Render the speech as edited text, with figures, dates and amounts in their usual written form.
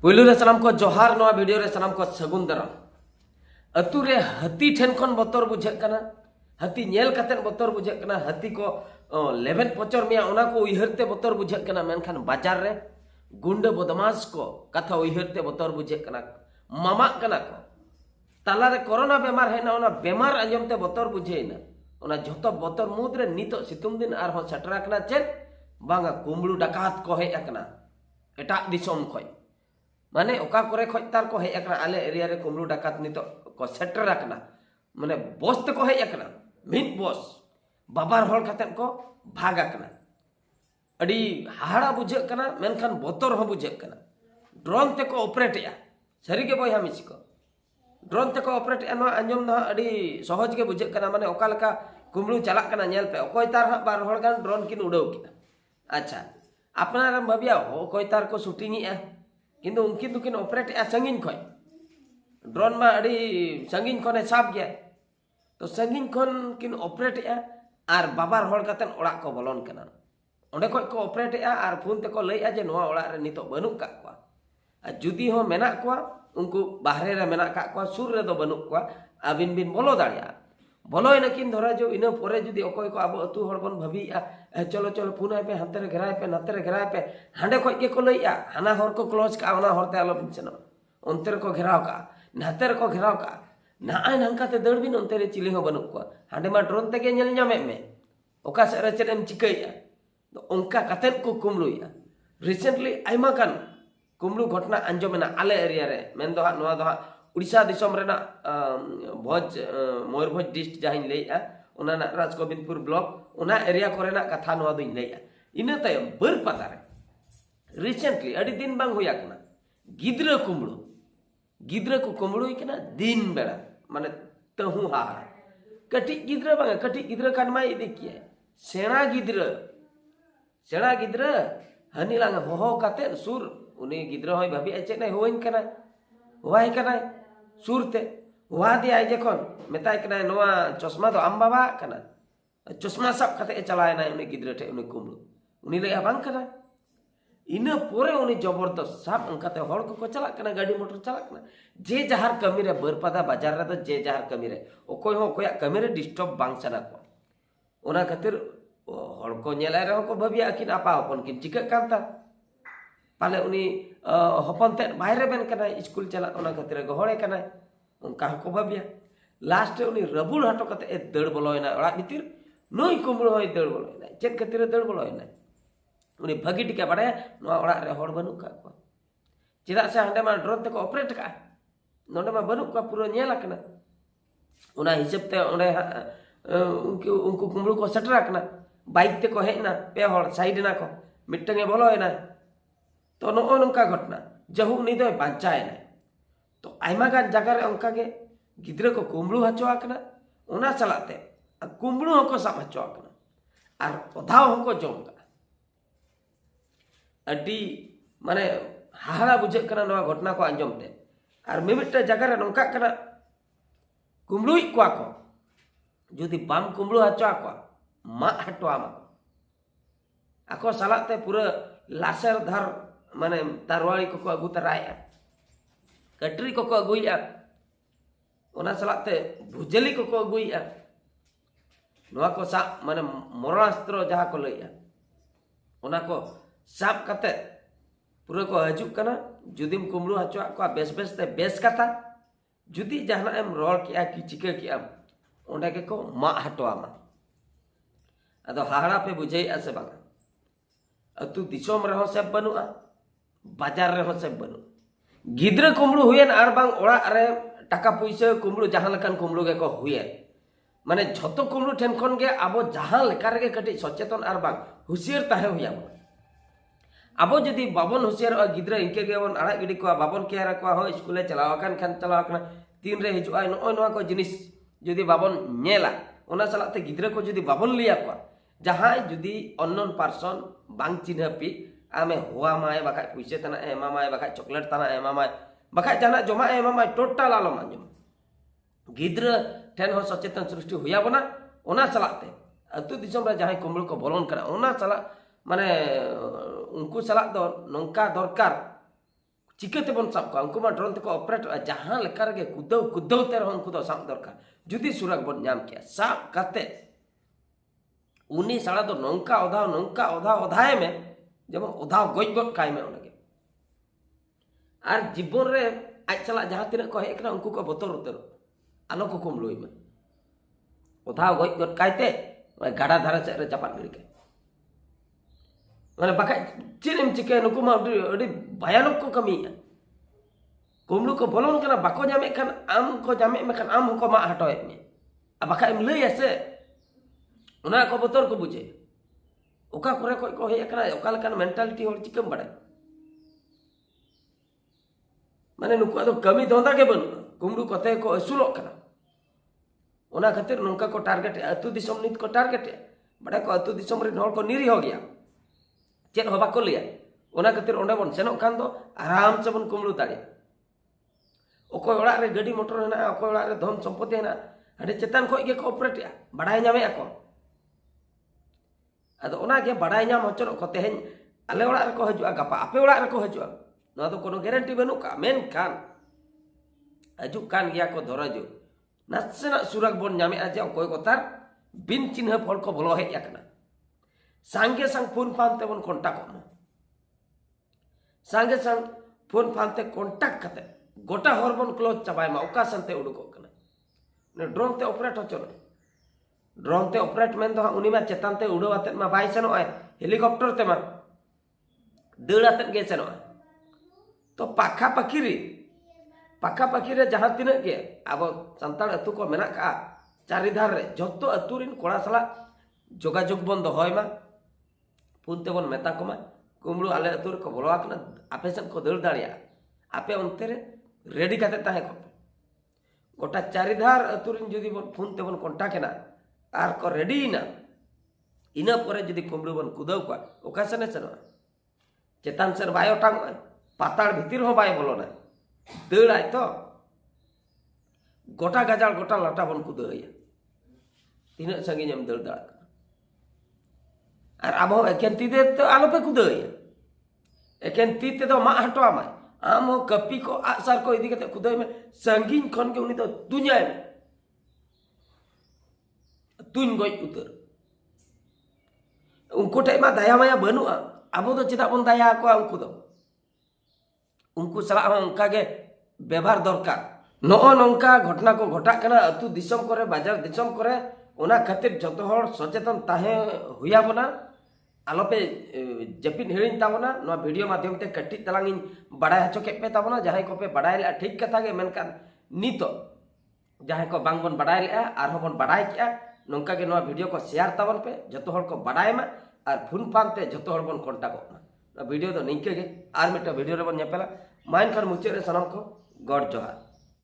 पुलू रे सलाम को जोहार नवा वीडियो रे सलाम को सगुन दराम अतु रे हाथी ठेन खन बतर बुझे कना हाथी नेल कतेन बतर बुझे कना हाथी को लेवेन पचर मिया ओना को उइहरते बतर बुझे कना मेनखान बाजार रे गुंड बदमाश को कथा उइहरते बतर बुझे कना मामा कना को ताला रे कोरोना बेमार है ना ओना बेमार अंजमते बतर बुझेना ओना जतो बतर मुद रे नितो सितुंग दिन आर हो सटरा कना चेत बांगा कुमड़ू डकात को हे एकना एटा दिसोम खोय माने ओका करे खोजतार को हेज अकना आले एरिया रे कुमड़ू डाकात नितो को सेटर अकना माने बस ते को हेज अकना मिन बस बाबार हॉल कतेन को भाग अकना अडी हाड़ा बुझे कना मेनखान बोतर हो बुझे कना ड्रोन ते को ऑपरेट या सरी के बय हमिस को ड्रोन ते को ऑपरेट या नो अंजम ना अडी सहज के बुझे कना माने ओका लका कुमड़ू चलाक कना नेल पे ओकोय तार हा बार हॉल गान ड्रोन किन उड़ाव किना अच्छा अपनार भाबिया हो कोय तार को शूटिंग या किंतु उनकिन दुकिन ऑपरेट या संगीन खोय ड्रोन में अड़ी संगीन खने साब गया तो संगीन खन किन ऑपरेट या आर बाबार हॉल कतेन ओड़ा को बोलन कना ओंडे खोय को ऑपरेट या आर फोन ते को लैया जे नोआ ओड़ा रे नितो बनु का को आ जुदी हो मेना को उनको बाहरे रे मेना का को सुर रे दो बनु को अबिन बिन बोलो दाड़िया बोलो इन किन धरा जो इन परे जुदी ओकोय को अब अतु हॉल बन भाबी चलो चलो पुना पे हाते रे घेराय पे नाते रे घेराय पे हांडे खोय के को लैया हाना हर को क्लोज का ओना हरते आलो बिनसनो अंतर को घेराव का नाते रे को घेराव का ना आय नंका ते दड़बिन अंतर रे चिली हो बनु को हांडे मा ड्रोन ते के नेल ᱧᱟᱢᱮ में ओका से रे चेम चिकैया तो ओंका कतेन को कुमलुया रिसेंटली आइमा कान कुमलु घटना अंजमेना आले एरिया रे मेन दो नोआ दो उड़ीसा दिसम रेना भोज मयूरभंज डिस्ट्रिक्ट जहां लैया ओना राजगोविंदपुर ब्लॉक ओना एरिया कोरेना कथा नोआ दुई लैया इना तायम बर पता रे रिसेंटली अड़ी दिन बांग हुया कना गिद्रा को कुमड़ू कना दिन बेड़ा माने तहु हा कटी गिद्रा बांग कटी गिद्रा कान माय देखिए सेना गिद्रा हनी लांग हो काते सुर उनी गिद्रा होय भाबी एचे नै होइन कना होय कना सुरते हुआ दिया जखन मेताय कना नोआ चश्मा तो आम बाबा कना चश्मा सब कते चलाय ना उनी गिद्रा ठे उनी कुमड़ू उनी ले बांग कना इना पोरे उनी जबरदस्त सब उनकाते हड़ को चला कना गाड़ी मोटर चला कना जे जहार कमी रे बरपदा बाजार रे तो जे जहार कमी रे ओकोय हो कोया कमी रे डिस्टर्ब बांग सना को ओना खातिर हड़ को नेलाय रे को भाबिया किन आपा हपन किन चिका कांता पाले उनी हपन ते बाहरे बेन कना स्कूल चला ओना खातिर गहळे कना उनका को भाबिया लास्ट उनी रबुल हटो कते ए दड़ बोलोयना ओड़ा भीतर नई कुमड़ू होय दड़ बोलोयना चेत खातिर दड़ बोलोयना उनी भागी टिका बाड़े नोआ ओड़ा रे हड़ बनु का को चेदा से हांडे मा ड्रोन ते को ऑपरेट का नोडे मा बनु का पूरा नेला कना ओना हिसाब ते ओडे उनको कुमड़ू को सटरा कना बाइक ते को हेना पे हड़ साइड ना को मिटंगे बोलोयना तो नो नंका घटना जहु उनी दो बांचाय ना तो आयमा गान जगह रे उनका के गिद्रा को कुमड़ू हचो आकना ओना चलाते कुमड़ू हको साब हचो आकना आर ओधाव हको जोम का अडी माने हाहाड़ा बुझे कना नवा घटना को अंजमते आर मिमिटे जगह रे नंका कना कुमड़ू को जुदी बाम कुमड़ू हचो आको मा हटो आमा आको सालाते पूरा लासेर धार माने तारवाड़ी को अगु तराया कटरी को अगुया ओना सलाते भुजली को अगुया नोआ को सा माने मरणास्त्र जहा को लैया ओना को साब कते पूरा को हजु कना जुदिम कुमड़ू हचो को बेस बेस ते बेस कथा जुदी जहाना एम रोल किया कि चिके किया ओंडे के को मा हटोआमा अदो हाहाड़ा पे बुझे आसे बांगा अतु दिसोम रहो सब बनुआ बाजार रहो सब बनु गिद्रा कुमड़ू हुएन आर बांग ओड़ा रे टाका पैसा कुमड़ू जहां लकान कुमड़ू के को हुए माने झतो कुमड़ू ठेन खन गे आबो जहां लेका रे कटी सचेतन आर बांग हुसियार ताहे हुया आबो जदी बाबन हुसियार गिद्रा इनके गे बन आड़ा गिडी को बाबन केरा को हो स्कूले चलाव कान खान चलाव कना तीन रे हिजुआ नो नो को जिनिस जदी बाबन नेला ओना सलाते गिद्रा को जदी बाबन लिया को जहां जुदी अननोन पर्सन बांग चिन्ह पी आमे हुआ माय बखा पैसे तना एमा माय बखा चॉकलेट तना एमा माय बखा जाना जमा एमा माय टोटल आलो मांजम गिद्रा ठेन हो सचेतन सृष्टि हुया बना ओना सलाते अतु दिसम रे जहां कुमड़ू को बोलन कना ओना सला माने उनको सला दो नंका दरकार चिकातेबन साब को उनको ड्रोन तक ऑपरेट जहां लेका रगे कुदाव कुदाव ते रहो उनको साब दरकार जुदी सुरग बन नाम किया साब काते उनी साड़ा तो नौका ओधाए में जब ओधा गज गद काय में उनके और जीवन रे आज चला जहां तीन को हेकना उनको को बतर उतर आलो को कुमलुई में ओधा गज गद कायते गाड़ा धारा से रे चपाट गिड़ी के माने बाका चेनेम चिके नुकु मा अडी भयानक को कमी कुमलु को बोलोन कना बाको जामे खान आम को जामे में खान आम को मा हटोए में आ बाका एम लई आसे उना को बतर को बुझे ओका करे को हे कना ओका लकान मेंटालिटी होर चिकम बड़े माने नुकु तो कमी दोंदा के बन कुमलु कते को असुलो कना उना खातिर नोंका को टारगेट अतु दिसम नित को टारगेट बड़ा को अतु दिसम रे नोर को निरी हो गया चेन हो बाको लिया उना खातिर ओंडे बन सेनो खान दो आराम से बन कुमलु दाड़े ओको ओड़ा रे गाड़ी मोटर हेना ओको ओड़ा रे धन संपत्ति हेना अडे चेतन को गे कोऑपरेट या बड़ाई नामे ako अदो ओना के बड़ाई नाम होचन को तेहन आले ओड़ा रे को हजुआ गपा आपे ओड़ा रे को हजुआ ना तो कोनो गारंटी बनु का मेन खान अजु कान गया को धरजु नासेना सुरग बन नामे आजे ओकोय को तार बिन चिन्ह फल को बोलो हे याकना सांगे संग फोन पानते बन कांटेक्ट को सांगे संग फोन पानते कांटेक्ट कते गोटा हॉर्मोन क्लोज चाबाय मा ओका संते उडुको कना ने ड्रोन ते ऑपरेट होचो ड्रोन ते ऑपरेट मेन दो उनी मा चेतन ते उडो आते मा बाय सेनो आय हेलीकॉप्टर ते मा दड़ आते गे सेनो तो पाखा पाखी रे जहां तिना के अब संताल अतु को मेना का चारिधार रे जत्तो अतुरिन कोड़ा सला जोगाजोग बन दोहय मा पुनते बन मेता को मा कुमलु आले अतुर को बोलवा कना आपे सन को दड़ दाड़िया आपे उनते रे रेडी काते ताहे को गोटा चारिधार अतुरिन जदी बन पुनते बन कांटेक्ट केना आर को रेडी ना इना परे जदी कुमलु बन कुदाव को ओका सने सनो चेतान सर बायो टांग पाताड़ भीतर हो बाय बोलो ना दड़ आय तो गोटा गजाल गोटा लाटा बन कुदाया तीना संगी हम दड़ दाड़ा और अब एकेन तीते तो आलो पे कुदाया एकेन तीते तो मा हटवा मा आम कपी को आसार को इदी कते कुदाय में संगीन खन के उनी तो दुनिया में तुन गय उतर उनको टे मा दया माया बनुआ अब तो चिता बन दया को उनको दो उनको सला उनका के व्यवहार दरकार नो नौका घटना को घटा कना अतु दिसम करे बाजार दिसम करे ओना खातिर जतो हर सचेतन ताहे हुया बना आलोपे जपिन हिड़िन ताबना नो वीडियो माध्यम ते कट्टी तलांग बड़ाय हचो के पे ताबना जहां को पे बड़ाय ले ठीक कथा गे मेनकान नितो जहां को बांग बन बड़ाय ले आर हो बन बड़ाय के नोंका के नो वीडियो को शेयर ताबन पे जतो हर को बड़ाय मा आर फोन पानते जतो हर बन कांटेक्ट मा वीडियो तो निके गे आर मिटा वीडियो रे बन नेपेला माइन कर मुचे रे सनम को गॉड जोहार।